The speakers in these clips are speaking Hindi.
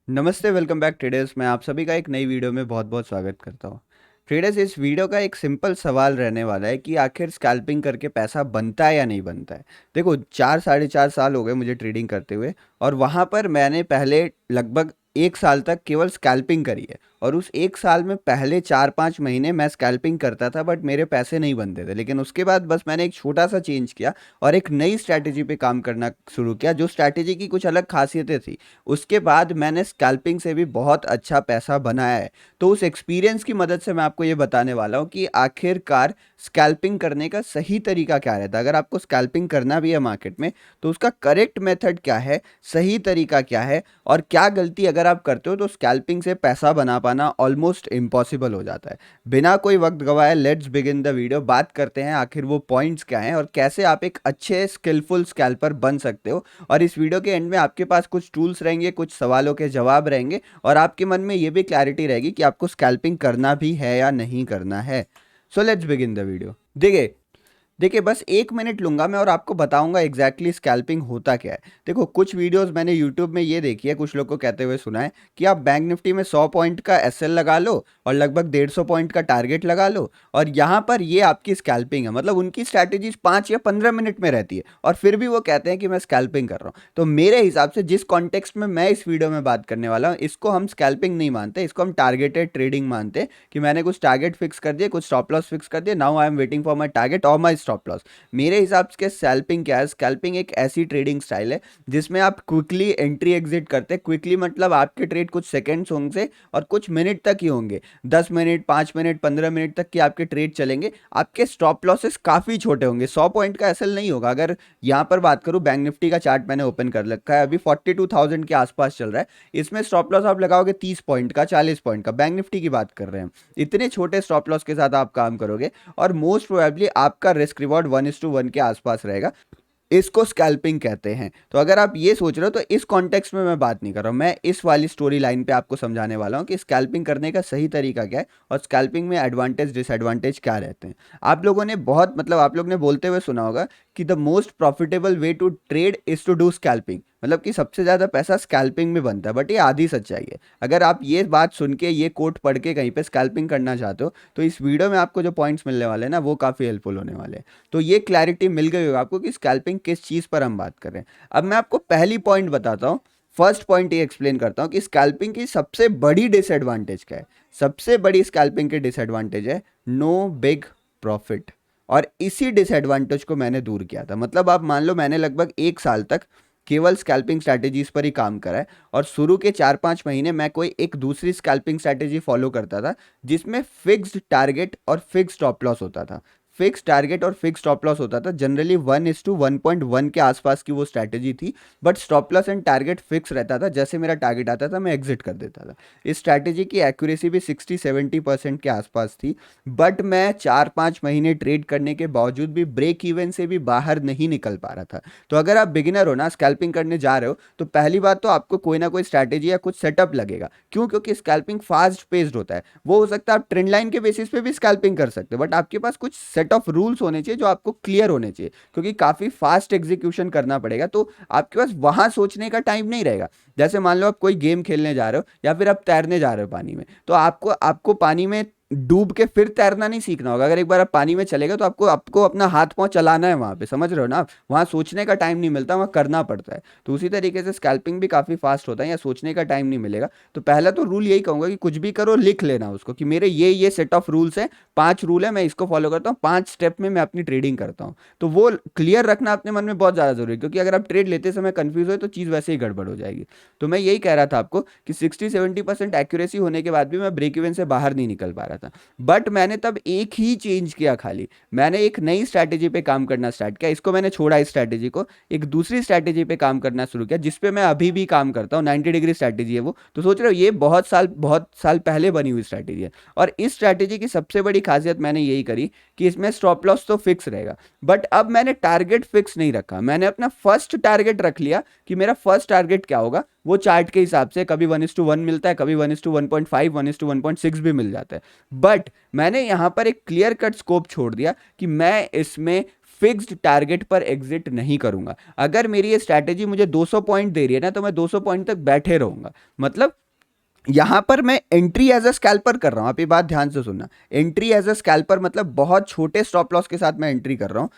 नमस्ते, वेलकम बैक ट्रेडर्स। मैं आप सभी का एक नई वीडियो में बहुत बहुत स्वागत करता हूँ। ट्रेडर्स, इस वीडियो का एक सिंपल सवाल रहने वाला है कि आखिर स्कैल्पिंग करके पैसा बनता है या नहीं बनता है। देखो, 4 साढ़े 4 साल हो गए मुझे ट्रेडिंग करते हुए, और वहाँ पर मैंने पहले लगभग 1 साल तक केवल स्कैल्पिंग करी है। और उस 1 साल में पहले 4 5 महीने मैं स्कैल्पिंग करता था, बट मेरे पैसे नहीं बनते थे। लेकिन उसके बाद बस मैंने एक छोटा सा चेंज किया और एक नई स्ट्रैटेजी पे काम करना शुरू किया, जो स्ट्रैटेजी की कुछ अलग खासियतें थी। उसके बाद मैंने स्कैल्पिंग से भी बहुत अच्छा पैसा बनाया है। तो उस एक्सपीरियंस की मदद से मैं आपको ये बताने वाला हूँ कि आखिरकार स्कैल्पिंग करने का सही तरीका क्या रहता है। अगर आपको स्कैल्पिंग करना भी है मार्केट में, तो उसका करेक्ट मेथड क्या है, सही तरीका क्या है, और क्या गलती अगर आप करते हो तो स्कैल्पिंग से पैसा बना पाना ऑलमोस्ट इम्पॉसिबल हो जाता है। बिना कोई वक्त गवाए लेट्स बिगिन द वीडियो। बात करते हैं आखिर वो पॉइंट्स क्या हैं और कैसे आप एक अच्छे स्किलफुल स्कैल्पर बन सकते हो। और इस वीडियो के एंड में आपके पास कुछ टूल्स रहेंगे, कुछ सवालों के जवाब रहेंगे, और आपके मन में ये भी क्लैरिटी रहेगी कि आपको स्कैल्पिंग करना भी है या नहीं करना है। So let's begin the video. देखिए देखिए, बस 1 मिनट लूंगा मैं और आपको बताऊंगा एग्जैक्टली स्कैल्पिंग होता क्या है। देखो, कुछ वीडियोस मैंने यूट्यूब में ये देखी है, कुछ लोग को कहते हुए सुना है कि आप बैंक निफ्टी में 100 पॉइंट का एसएल लगा लो और लगभग 150 पॉइंट का टारगेट लगा लो, और यहाँ पर ये आपकी स्कैल्पिंग है। मतलब उनकी स्ट्रैटेजीज 5 या 15 मिनट में रहती है, और फिर भी वो कहते हैं कि मैं स्कैल्पिंग कर रहा हूँ। तो मेरे हिसाब से जिस कॉन्टेक्स्ट में मैं इस वीडियो में बात करने वाला हूँ, इसको हम स्कैल्पिंग नहीं मानते, इसको हम टारगेटेड ट्रेडिंग मानते हैं। कि मैंने कुछ टारगेट फिक्स कर दिए, कुछ स्टॉप लॉस फिक्स कर दिए, now I am waiting for my target और माई स्टॉप लॉस। मेरे हिसाब से स्कैल्पिंग क्या है? स्कैल्पिंग एक ऐसी ट्रेडिंग स्टाइल है जिसमें आप क्विकली एंट्री एग्जिट करते हैं। क्विकली मतलब आपके ट्रेड कुछ सेकंड्स होंगे और कुछ मिनट तक ही होंगे। 10 मिनट, 5 मिनट, 15 मिनट तक की आपके ट्रेड चलेंगे। आपके स्टॉप लॉसेस काफ़ी छोटे होंगे, 100 पॉइंट का एसएल नहीं होगा। अगर यहाँ पर बात करूँ, बैंक निफ्टी का चार्ट मैंने ओपन कर रखा है, अभी 42,000 के आसपास चल रहा है। इसमें स्टॉप लॉस आप लगाओगे 30 पॉइंट का, 40 पॉइंट का। बैंक निफ्टी की बात कर रहे हैं। इतने छोटे स्टॉप लॉस के साथ आप काम करोगे, और मोस्ट प्रोबेबली आपका रिस्क रिवॉर्ड 1:1 के आसपास रहेगा। इसको स्कैल्पिंग कहते हैं। तो अगर आप ये सोच रहे हो, तो इस कॉन्टेक्स्ट में मैं बात नहीं कर रहा हूँ। मैं इस वाली स्टोरी लाइन पे आपको समझाने वाला हूँ कि स्कैल्पिंग करने का सही तरीका क्या है और स्कैल्पिंग में एडवांटेज डिसएडवांटेज क्या रहते हैं। आप लोगों ने बहुत, मतलब आप लोग ने बोलते हुए सुना होगा कि the most profitable way to trade is to do scalping. मतलब कि सबसे ज़्यादा पैसा स्कैल्पिंग में बनता है, बट ये आधी सच्चाई है। अगर आप ये बात सुन के, ये कोट पढ़ के कहीं पे स्कैल्पिंग करना चाहते हो, तो इस वीडियो में आपको जो पॉइंट्स मिलने वाले हैं ना, वो काफ़ी हेल्पफुल होने वाले हैं। तो ये क्लैरिटी मिल गई होगा आपको कि स्कैल्पिंग किस चीज़ पर हम बात कर रहे हैं। अब मैं आपको पहली पॉइंट बताता हूँ। फर्स्ट पॉइंट ये एक्सप्लेन करता हूँ कि स्कैल्पिंग की सबसे बड़ी डिसएडवांटेज क्या है। सबसे बड़ी स्कैल्पिंग की डिसएडवांटेज है नो बिग प्रॉफिट। और इसी डिसएडवांटेज को मैंने दूर किया था। मतलब आप मान लो, मैंने लगभग 1 साल तक केवल स्कैल्पिंग स्ट्रैटेजीज पर ही काम करा है, और शुरू के 4 5 महीने मैं कोई एक दूसरी स्कैल्पिंग स्ट्रैटेजी फॉलो करता था, जिसमें फिक्स्ड टारगेट और फिक्स्ड स्टॉप लॉस होता था। फिक्स टारगेट और फिक्स स्टॉप लॉस होता था। जनरली 1:1.1 के आसपास की वो स्ट्रैटेजी थी, but stop loss and target fix रहता था। जैसे मेरा टारगेट आता था, मैं एग्जिट कर देता था। इस स्ट्रैटेजी की एक्यूरेसी भी 60-70% के आसपास थी। बट मैं 4 5 महीने ट्रेड करने के बावजूद भी ब्रेक इवन से भी बाहर नहीं निकल पा रहा था। तो अगर आप बिगिनर हो ना, स्कैल्पिंग करने जा रहे हो, तो पहली बात तो आपको कोई ना कोई स्ट्रैटेजी या कुछ सेटअप लगेगा। क्यों? क्योंकि स्कैल्पिंग फास्ट पेस्ड होता है। वो हो सकता है आप ट्रेंड लाइन के बेसिस पे भी स्कैल्पिंग कर सकते हो, बट आपके पास कुछ सेट ऑफ रूल्स होने चाहिए जो आपको क्लियर होने चाहिए, क्योंकि काफ़ी फास्ट एग्जीक्यूशन करना पड़ेगा। तो आपके पास वहां सोचने का टाइम नहीं रहेगा। जैसे मान लो आप कोई गेम खेलने जा रहे हो, या फिर आप तैरने जा रहे हो पानी में, तो आपको आपको पानी में डूब के फिर तैरना नहीं सीखना होगा। अगर एक बार आप पानी में चले गए, तो आपको आपको अपना हाथ पांव चलाना है वहां पे, समझ रहे हो ना आप? वहां सोचने का टाइम नहीं मिलता, वहां करना पड़ता है। तो उसी तरीके से स्कैल्पिंग भी काफ़ी फास्ट होता है, या सोचने का टाइम नहीं मिलेगा। तो पहला तो रूल यही कहूंगा कि कुछ भी करो, लिख लेना उसको कि मेरे ये सेट ऑफ रूल्स हैं, 5 रूल है, मैं इसको फॉलो करता हूँ, 5 स्टेप में मैं अपनी ट्रेडिंग करता हूँ। तो वो क्लियर रखना अपने मन में बहुत ज़्यादा जरूरी है, क्योंकि अगर आप ट्रेड लेते समय कंफ्यूज हो, तो चीज़ वैसे ही गड़बड़ हो जाएगी। तो मैं यही कह रहा था आपको कि 60-70% एक्यूरेसी होने के बाद भी मैं ब्रेक इवन से बाहर नहीं निकल पा रहा था। बट मैंने तब एक ही चेंज किया, खाली मैंने एक नई स्ट्रैटेजी पे काम करना स्टार्ट किया। इसको मैंने छोड़ा, इस स्ट्रैटेजी को, एक दूसरी स्ट्रैटेजी पे काम करना शुरू किया, जिसपे मैं अभी भी काम करता हूँ। 90 डिग्री स्ट्रैटेजी है वो। तो सोच रहे हो, ये बहुत साल पहले बनी हुई स्ट्रैटेजी है। और इस स्ट्रैटेजी की सबसे बड़ी खासियत मैंने यही करी कि इसमें स्टॉप लॉस तो फिक्स रहेगा, बट अब मैंने टारगेट फिक्स नहीं रखा। मैंने अपना फर्स्ट टारगेट रख लिया कि मेरा फर्स्ट टारगेट क्या होगा। वो चार्ट के हिसाब से कभी 1:1 मिलता है, कभी 1:1.5, 1:1.6 भी मिल जाता है। बट मैंने यहाँ पर एक क्लियर कट स्कोप छोड़ दिया कि मैं इसमें फिक्स्ड टारगेट पर एग्जिट नहीं करूंगा। अगर मेरी ये स्ट्रैटेजी मुझे 200 पॉइंट दे रही है ना, तो मैं 200 पॉइंट तक बैठे रहूंगा। मतलब यहां पर मैं एंट्री एज अ स्कैल्पर कर रहा हूं। आप ये बात ध्यान से सुनना, एंट्री एज अ स्कैल्पर मतलब बहुत छोटे स्टॉप लॉस के साथ मैं एंट्री कर रहा हूं।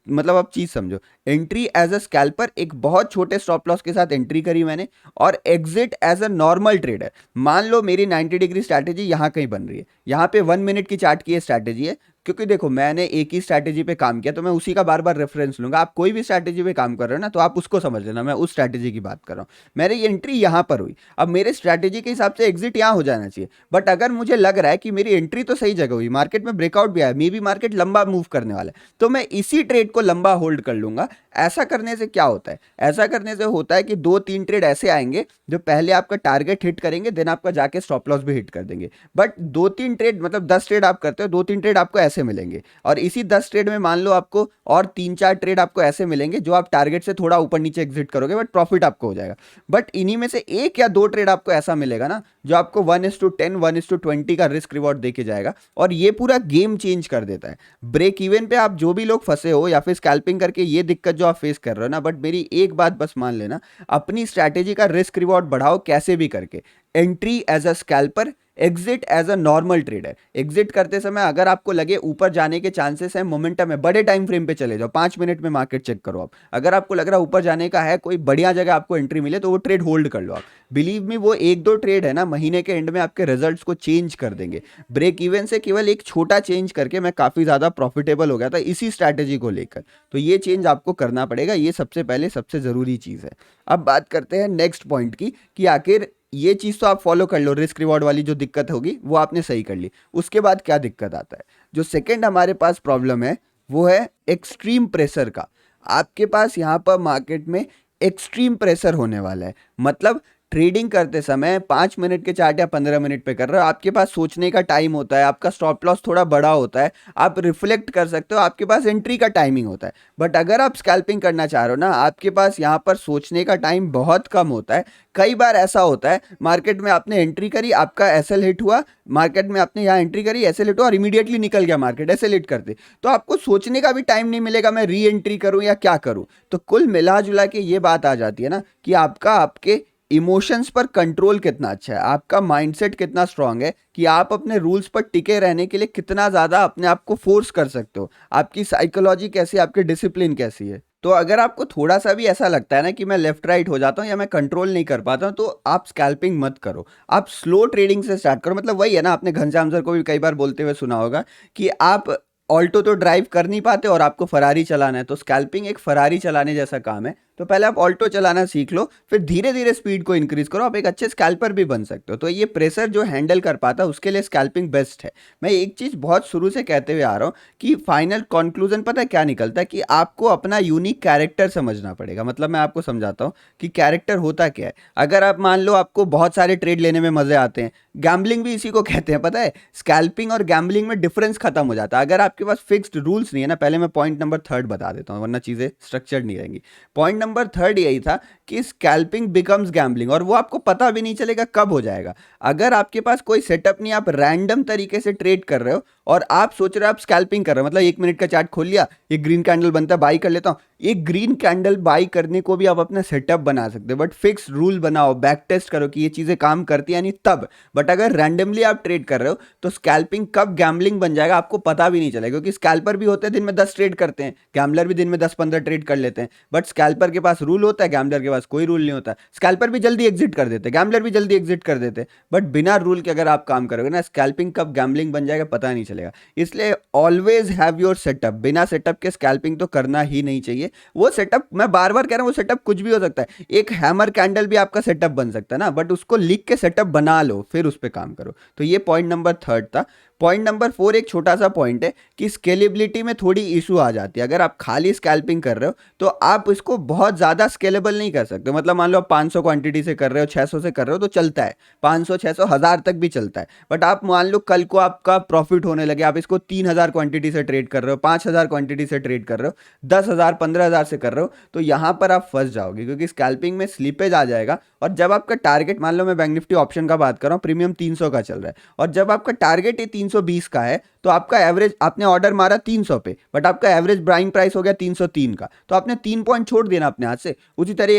मतलब आप चीज समझो, एंट्री एज अ स्कैल्पर एक बहुत छोटे स्टॉप लॉस के साथ एंट्री करी मैंने, और exit as a normal trader. मान लो मेरी 90 डिग्री स्ट्रैटेजी यहां कहीं बन रही है, यहां पे 1 मिनट की चार्ट की स्ट्रैटेजी है। क्योंकि देखो मैंने एक ही स्ट्रैटेजी पे काम किया, तो मैं उसी का बार बार रेफरेंस लूंगा। आप कोई भी स्ट्रैटेजी पे काम कर रहे हो ना, तो आप उसको समझ लेना, मैं उस स्ट्रैटेजी की बात कर रहा हूँ। मेरी एंट्री यहां पर हुई, अब मेरे स्ट्रैटेजी के हिसाब से एग्जिट यहां हो जाना चाहिए। बट अगर मुझे लग रहा है कि मेरी एंट्री तो सही जगह हुई, मार्केट में ब्रेकआउट भी आया, मे बी मार्केट लंबा मूव करने वाला है, तो मैं इसी ट्रेड को लंबा होल्ड कर लूंगा। ऐसा करने से क्या होता है, ऐसा करने से होता है कि 2-3 ट्रेड ऐसे आएंगे जो पहले आपका टारगेट हिट करेंगे, देन आपका जाके स्टॉप लॉस भी हिट कर देंगे। बट 2-3 ट्रेड मतलब 10 ट्रेड आप करते हो, 2-3 ट्रेड आपको ऐसे मिलेंगे, और इसी 10 ट्रेड में मान लो आपको और 3-4 ट्रेड आपको ऐसे मिलेंगे जो आप टारगेट से थोड़ा ऊपर नीचे एग्जिट करोगे, बट प्रॉफिट आपको हो जाएगा। बट इन्हीं में से एक या दो ट्रेड आपको ऐसा मिलेगा ना, जो आपको 1:10 1:20 का रिस्क रिवॉर्ड देके जाएगा, और ये पूरा गेम चेंज कर देता है। ब्रेक इवन पे आप जो भी लोग फंसे हो, या फिर स्कैल्पिंग करके ये दिक्कत जो आप फेस कर रहे हो ना, बट मेरी एक बात बस मान लेना, अपनी स्ट्रैटेजी का रिस्क रिवॉर्ड बढ़ाओ कैसे भी करके। Entry as a scalper, exit as a normal trader. Exit करते समय अगर आपको लगे ऊपर जाने के चांसेस है, मोमेंटम है, बड़े टाइम फ्रेम पे चले जाओ, 5 मिनट में मार्केट चेक करो आप। अगर आपको लग रहा है ऊपर जाने का है, कोई बढ़िया जगह आपको एंट्री मिले, तो वो ट्रेड होल्ड कर लो आप। बिलीव मी, वो एक दो ट्रेड है ना, महीने के एंड में आपके रिजल्ट्स को चेंज कर देंगे। ब्रेक इवन से केवल एक छोटा चेंज करके मैं काफी ज्यादा प्रॉफिटेबल हो गया था इसी स्ट्रैटेजी को लेकर। तो ये चेंज आपको करना पड़ेगा, ये सबसे पहले सबसे जरूरी चीज है। अब बात करते हैं नेक्स्ट पॉइंट की, कि आखिर ये चीज तो आप फॉलो कर लो, रिस्क रिवॉर्ड वाली जो दिक्कत होगी वो आपने सही कर ली। उसके बाद क्या दिक्कत आता है, जो सेकंड हमारे पास प्रॉब्लम है, वो है एक्सट्रीम प्रेशर का। आपके पास यहाँ पर मार्केट में एक्सट्रीम प्रेशर होने वाला है। मतलब ट्रेडिंग करते समय 5 मिनट के चार्ट या 15 मिनट पे कर रहे हो, आपके पास सोचने का टाइम होता है, आपका स्टॉप लॉस थोड़ा बड़ा होता है, आप रिफ्लेक्ट कर सकते हो, आपके पास एंट्री का टाइमिंग होता है। बट अगर आप स्कैल्पिंग करना चाह रहे हो ना, आपके पास यहाँ पर सोचने का टाइम बहुत कम होता है। कई बार ऐसा होता है, मार्केट में आपने एंट्री करी, आपका एसएल हिट हुआ, मार्केट में आपने यहाँ एंट्री करी, एसएल हिट हुआ, और इमीडिएटली निकल गया मार्केट एसएल हिट करते, तो आपको सोचने का भी टाइम नहीं मिलेगा, मैं री एंट्री करूं या क्या करूं। तो कुल मिला जुला के ये बात आ जाती है ना, कि आपका आपके इमोशंस पर कंट्रोल कितना अच्छा है, आपका माइंडसेट कितना स्ट्रांग है, कि आप अपने रूल्स पर टिके रहने के लिए कितना ज़्यादा अपने आप को फोर्स कर सकते हो, आपकी साइकोलॉजी कैसी है, आपकी डिसिप्लिन कैसी है। तो अगर आपको थोड़ा सा भी ऐसा लगता है ना कि मैं लेफ्ट राइट हो जाता हूँ या मैं कंट्रोल नहीं कर पाता हूँ, तो आप स्कैल्पिंग मत करो, आप स्लो ट्रेडिंग से स्टार्ट करो। मतलब वही है ना, आपने घनश्याम सर को भी कई बार बोलते हुए सुना होगा कि आप ऑल्टो तो ड्राइव कर नहीं पाते और आपको फरारी चलाना है, तो स्कैल्पिंग एक फरारी चलाने जैसा काम है। तो पहले आप ऑल्टो चलाना सीख लो, फिर धीरे धीरे स्पीड को इंक्रीज करो, आप एक अच्छे स्कैल्पर भी बन सकते हो। तो ये प्रेशर जो हैंडल कर पाता है, उसके लिए स्कैल्पिंग बेस्ट है। मैं एक चीज बहुत शुरू से कहते हुए आ रहा हूँ कि फाइनल कंक्लूजन पता है क्या निकलता है, कि आपको अपना यूनिक कैरेक्टर समझना पड़ेगा। मतलब मैं आपको समझाता हूँ कि कैरेक्टर होता क्या है। अगर आप मान लो आपको बहुत सारे ट्रेड लेने में मजे आते हैं, गैम्बलिंग भी इसी को कहते हैं, पता है, स्कैल्पिंग और गैम्बलिंग में डिफरेंस खत्म हो जाता है अगर आपके पास फिक्स्ड रूल्स नहीं है ना। पहले मैं पॉइंट नंबर थर्ड बता देता हूँ, वरना चीजें स्ट्रक्चर्ड नहीं रहेंगी। पॉइंट नंबर थर्ड यही था कि स्कैल्पिंग बिकम्स गैम्बलिंग, और वो आपको पता भी नहीं चलेगा कब हो जाएगा। अगर आपके पास कोई सेटअप नहीं, आप रैंडम तरीके से ट्रेड कर रहे हो, और आप सोच रहे हो आप स्कैल्पिंग कर रहे हो, मतलब 1 मिनट का चार्ट खोल लिया, ये ग्रीन कैंडल बनता है, बाई कर लेता हूँ। एक ग्रीन कैंडल बाई करने को भी आप अपना सेटअप बना सकते हो, बट फिक्स रूल बनाओ, बैक टेस्ट करो कि ये चीजें काम करती है नहीं तब। बट अगर रैंडमली आप ट्रेड कर रहे हो, तो स्कैल्पिंग कब गैम्बलिंग बन जाएगा आपको पता भी नहीं चलेगा, क्योंकि स्कैल्पर भी होते हैं दिन में 10 ट्रेड करते हैं, गैम्बलर भी दिन में 10-15 ट्रेड कर लेते हैं। बट स्कैल्पर के पास रूल होता है, गैम्बलर के पास कोई रूल नहीं होता। स्कैल्पर भी जल्दी एग्जिट कर देते, गैम्बलर भी जल्दी एग्जिट कर देते, बट बिना रूल के अगर आप काम करोगे ना, स्कैल्पिंग कब गैम्बलिंग बन जाएगा पता नहीं चलेगा। इसलिए ऑलवेज हैव योर सेटअप, बिना सेटअप के स्कैल्पिंग तो करना ही नहीं चाहिए। वो सेटअप मैं बार बार कह रहा हूँ, वो सेटअप कुछ भी हो सकता है, एक हैमर कैंडल भी आपका सेटअप बन सकता है ना, बट उसको लिख के सेटअप बना लो, फिर उस पर काम करो। तो ये पॉइंट नंबर थर्ड था। पॉइंट नंबर फोर एक छोटा सा पॉइंट है कि स्केलेबिलिटी में थोड़ी इशू आ जाती है। अगर आप खाली स्कैल्पिंग कर रहे हो, तो आप इसको बहुत ज़्यादा स्केलेबल नहीं कर सकते। मतलब मान लो आप 500 क्वांटिटी से कर रहे हो, 600 से कर रहे हो, तो चलता है, 500 600 1000 तक भी चलता है। बट आप मान लो कल को आपका प्रॉफिट होने लगे, आप इसको 3000 क्वांटिटी से ट्रेड कर रहे हो, 5000 क्वांटिटी से ट्रेड कर रहे हो, 10,000 15,000 से कर रहे हो, तो यहाँ पर आप फंस जाओगे, क्योंकि स्कैल्पिंग में स्लीपेज आ जाएगा। और जब आपका टारगेट, मान लो मैं बैंक निफ्टी ऑप्शन का बात कर रहा हूँ, प्रीमियम 300 का चल रहा है, और जब आपका टारगेट ही 300 320 का है तो आपका एवरेज, आपने ऑर्डर मारा 300 पे, बट आपका एवरेज बाइंग प्राइस हो गया 303 का, तो आपने 3 पॉइंट छोड़ देना अपने हाथ से। उसी तरह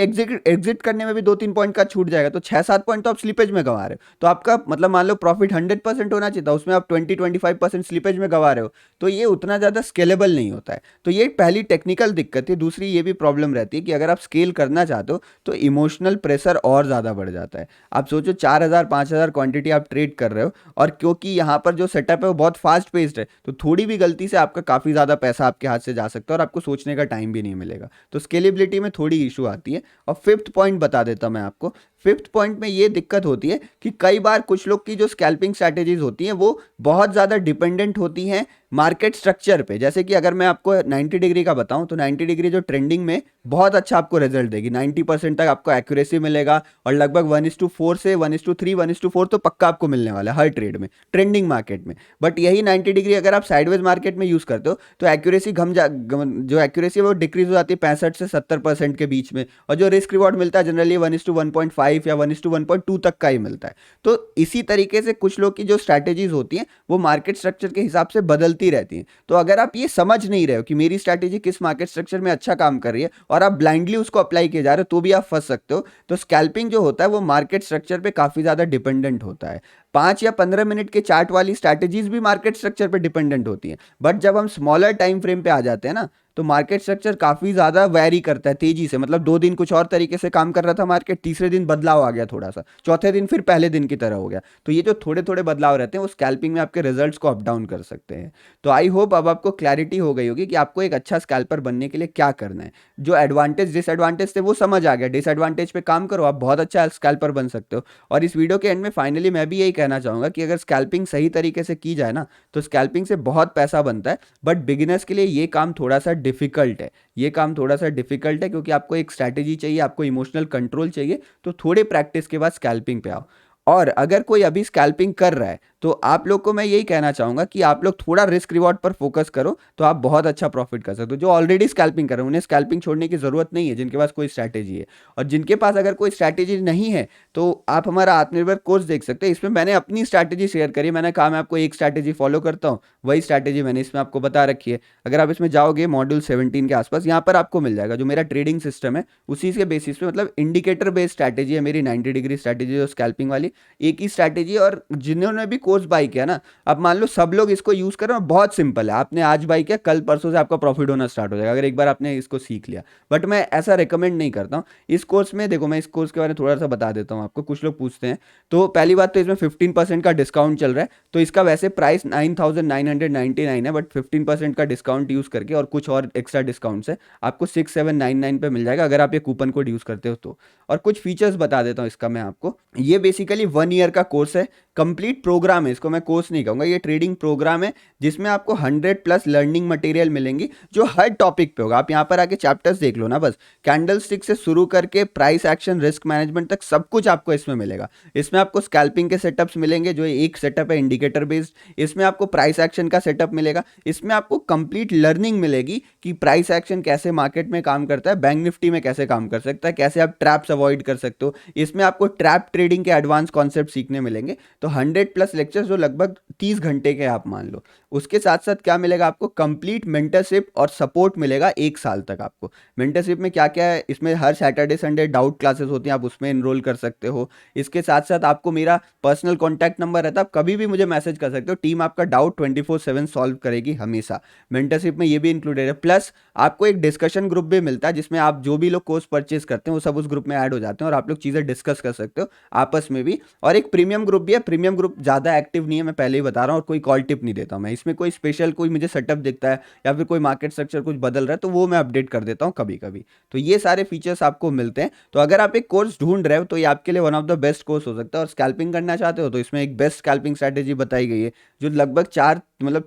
एग्जिट करने में भी 2-3 पॉइंट का छूट जाएगा, तो 6-7 पॉइंट तो आप स्लिपेज में गंवा रहे हो। तो आपका मतलब मान लो प्रॉफिट 100% होना चाहिए था, उसमें आप 20-25% स्लिपेज में गंवा रहे हो, तो ये उतना ज़्यादा स्केलेबल नहीं होता है। तो ये पहली टेक्निकल दिक्कत है। दूसरी ये भी प्रॉब्लम रहती है कि अगर आप स्केल करना चाहते हो तो इमोशनल प्रेशर और ज़्यादा बढ़ जाता है। आप सोचो 4,000-5,000 क्वांटिटी आप ट्रेड कर रहे हो, और क्योंकि यहाँ पर जो सेटअप है वो बहुत फास्ट पेस्ड है, तो थोड़ी भी गलती से आपका काफ़ी ज़्यादा पैसा आपके हाथ से जा सकता है और आपको सोचने का टाइम भी नहीं मिलेगा। तो स्केलेबिलिटी में थोड़ी इशू आती है। और फिफ्थ पॉइंट बता देता मैं आपको। फिफ्थ पॉइंट में ये दिक्कत होती है कि कई बार कुछ लोग की जो स्कैल्पिंग स्ट्रैटेजीज होती हैं वो बहुत ज़्यादा डिपेंडेंट होती हैं मार्केट स्ट्रक्चर पे। जैसे कि अगर मैं आपको 90 डिग्री का बताऊं तो 90 डिग्री जो ट्रेंडिंग में बहुत अच्छा आपको रिजल्ट देगी, 90% तक आपको एक्यूरेसी मिलेगा, और लगभग 1:4 से 1:3 1:4 तो पक्का आपको मिलने वाला है हर ट्रेड में, ट्रेंडिंग मार्केट में। बट यही 90 डिग्री अगर आप साइडवेज मार्केट में यूज़ करते हो तो एक्यूरेसी जो एक्यूरेसी है वो डिक्रीज हो जाती है 65 से 70% के बीच में, और जो रिस्क रिवॉर्ड मिलता है जनरली 1:1.5 या 1:1.2 तक का ही मिलता है। तो इसी तरीके से कुछ लोग की जो स्ट्रैटेजीज होती हैं वो मार्केट स्ट्रक्चर के हिसाब से बदलती रहती हैं। तो अगर आप ये समझ नहीं रहे हो कि मेरी स्ट्रैटेजी किस मार्केट स्ट्रक्चर में अच्छा काम कर रही है और आप ब्लाइंडली उसको अप्लाई किए जा रहे हो, तो भी आप फंस सकते हो। तो स्कैल्पिंग जो होता है वो मार्केट स्ट्रक्चर पे काफ़ी ज़्यादा डिपेंडेंट होता है। 5 या 15 मिनट के चार्ट वाली स्ट्रैटेजीज भी मार्केट स्ट्रक्चर पे डिपेंडेंट होती हैं, बट जब हम स्मॉलर टाइम फ्रेम पे आ जाते हैं ना, तो मार्केट स्ट्रक्चर काफ़ी ज़्यादा वैरी करता है तेजी से। मतलब 2 दिन कुछ और तरीके से काम कर रहा था मार्केट, तीसरे दिन बदलाव आ गया थोड़ा सा, चौथे दिन फिर पहले दिन की तरह हो गया। तो ये जो थोड़े थोड़े बदलाव रहते हैं वो स्कैल्पिंग में आपके रिजल्ट्स को अप डाउन कर सकते हैं। तो आई होप अब आपको क्लैरिटी हो गई होगी कि आपको एक अच्छा स्कैल्पर बनने के लिए क्या करना है। जो एडवांटेज डिसएडवांटेज थे वो समझ आ गया, डिसएडवांटेज पे काम करो, आप बहुत अच्छा स्कैल्पर बन सकते हो। और इस वीडियो के एंड में फाइनली मैं भी यही कहना चाहूँगा कि अगर स्कैल्पिंग सही तरीके से की जाए ना तो स्कैल्पिंग से बहुत पैसा बनता है। बट बिगिनर्स के लिए ये काम थोड़ा सा डिफिकल्ट है, ये काम थोड़ा सा डिफिकल्ट है, क्योंकि आपको एक स्ट्रैटेजी चाहिए, आपको इमोशनल कंट्रोल चाहिए। तो थोड़े प्रैक्टिस के बाद स्कैल्पिंग पे आओ। और अगर कोई अभी स्कैल्पिंग कर रहा है तो आप लोग को मैं यही कहना चाहूँगा कि आप लोग थोड़ा रिस्क रिवॉर्ड पर फोकस करो, तो आप बहुत अच्छा प्रॉफिट कर सकते हो। जो ऑलरेडी स्कैल्पिंग कर रहे हैं उन्हें स्कैल्पिंग छोड़ने की ज़रूरत नहीं है, जिनके पास कोई स्ट्रैटेजी है। और जिनके पास अगर कोई स्ट्रैटेजी नहीं है तो आप हमारा आत्मनिर्भर कोर्स देख सकते हैं। इसमें मैंने अपनी स्ट्रैटेजी शेयर करी, मैंने कहा मैं आपको एक स्ट्रैटेजी फॉलो करता हूँ, वही स्ट्रैटेजी मैंने इसमें आपको बता रखी है। अगर आप इसमें जाओगे मॉड्यूल 17 के आसपास, यहाँ पर आपको मिल जाएगा जो मेरा ट्रेडिंग सिस्टम है, उसी के बेसिस पे, मतलब इंडिकेटर बेस्ड स्ट्रैटेजी है मेरी 90 डिग्री स्ट्रैटेजी और स्कैल्पिंग वाली एक ही स्ट्रैटेजी। और जिन्होंने भी कोर्स बाई किया ना, अब मान लो सब लोग इसको यूज करें, बहुत सिंपल है, आपने आज बाई किया, कल परसों से आपका प्रॉफिट होना स्टार्ट हो जाएगा अगर एक बार आपने इसको सीख लिया। बट मैं ऐसा रिकमेंड नहीं करता हूँ इस कोर्स में। देखो मैं इस कोर्स के बारे में थोड़ा सा बता देता हूँ आपको, कुछ लोग पूछते हैं। तो पहली बात तो इसमें 15% का डिस्काउंट चल रहा है, तो इसका वैसे प्राइस 9,999 है, बट 15% का डिस्काउंट यूज करके और कुछ और एक्स्ट्रा डिस्काउंट से आपको 6,799 पे मिल जाएगा अगर आप ये कूपन कोड यूज करते हो तो। और कुछ फीचर्स बता देता हूँ इसका मैं आपको। ये बेसिकली 1 ईयर का कोर्स है, कंप्लीट प्रोग्राम है, इसको मैं कोर्स नहीं कहूँगा, ये ट्रेडिंग प्रोग्राम है जिसमें आपको 100+ लर्निंग मटेरियल मिलेंगी जो हर टॉपिक पे होगा। आप यहाँ पर आके चैप्टर्स देख लो ना बस, कैंडल स्टिक से शुरू करके प्राइस एक्शन रिस्क मैनेजमेंट तक सब कुछ आपको इसमें मिलेगा। इसमें आपको स्कैल्पिंग के सेटअप्स मिलेंगे, जो एक सेटअप है इंडिकेटर बेस्ड, इसमें आपको प्राइस एक्शन का सेटअप मिलेगा, इसमें आपको कंप्लीट लर्निंग मिलेगी कि प्राइस एक्शन कैसे मार्केट में काम करता है, बैंक निफ्टी में कैसे काम कर सकता है, कैसे आप ट्रैप्स अवॉइड कर सकते हो। इसमें आपको ट्रैप ट्रेडिंग के एडवांस कॉन्सेप्ट सीखने मिलेंगे। तो 100+ लेक्चर्स जो लगभग 30 घंटे के आप मान लो। उसके साथ साथ क्या मिलेगा आपको, कंप्लीट मेंटरशिप और सपोर्ट मिलेगा 1 साल तक आपको। मेंटरशिप में क्या क्या है, इसमें हर सैटरडे संडे डाउट क्लासेस होती हैं, आप उसमें एनरोल कर सकते हो। इसके साथ साथ आपको मेरा पर्सनल कॉन्टैक्ट नंबर रहता है, आप कभी भी मुझे मैसेज कर सकते हो, टीम आपका डाउट 24/7 सॉल्व करेगी हमेशा। मेंटरशिप में ये भी इंक्लूडेड है। प्लस आपको एक डिस्कशन ग्रुप भी मिलता है जिसमें आप जो भी लोग कोर्स परचेज करते हैं वो सब उस ग्रुप में ऐड हो जाते हैं और आप लोग चीज़ें डिस्कस कर सकते हो आपस में भी। और एक प्रीमियम ग्रुप भी है, प्रीमियम ग्रुप ज़्यादा एक्टिव नहीं है, मैं पहले ही बता रहा हूँ, और कोई कॉल टिप नहीं देता हूँ मैं इसमें। कोई स्पेशल कोई मुझे सेटअप दिखता है या फिर कोई मार्केट स्ट्रक्चर कुछ बदल रहा है तो वो मैं अपडेट कर देता हूँ कभी कभी। तो ये सारे फीचर्स आपको मिलते हैं। तो अगर आप एक कोर्स ढूंढ रहे हो तो ये आपके लिए one of the best course हो सकता है। और स्कैल्पिंग करना चाहते हो तो इसमें एक बेस्ट स्कैल्पिंग स्ट्रैटेजी बताई गई है जो लगभग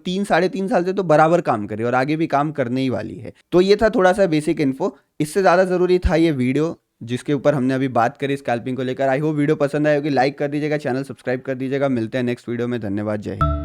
3 साढ़े 3 साल से तो बराबर काम करे और आगे भी काम करने ही वाली है। तो ये था थोड़ा सा बेसिक इन्फो, इससे ज़्यादा ज़रूरी था ये वीडियो जिसके ऊपर हमने अभी बात करी स्कैल्पिंग को लेकर। आई होप वीडियो पसंद आए होगी, लाइक कर दीजिएगा, चैनल सब्सक्राइब कर दीजिएगा। मिलते हैं नेक्स्ट वीडियो में, धन्यवाद, जय हिंद।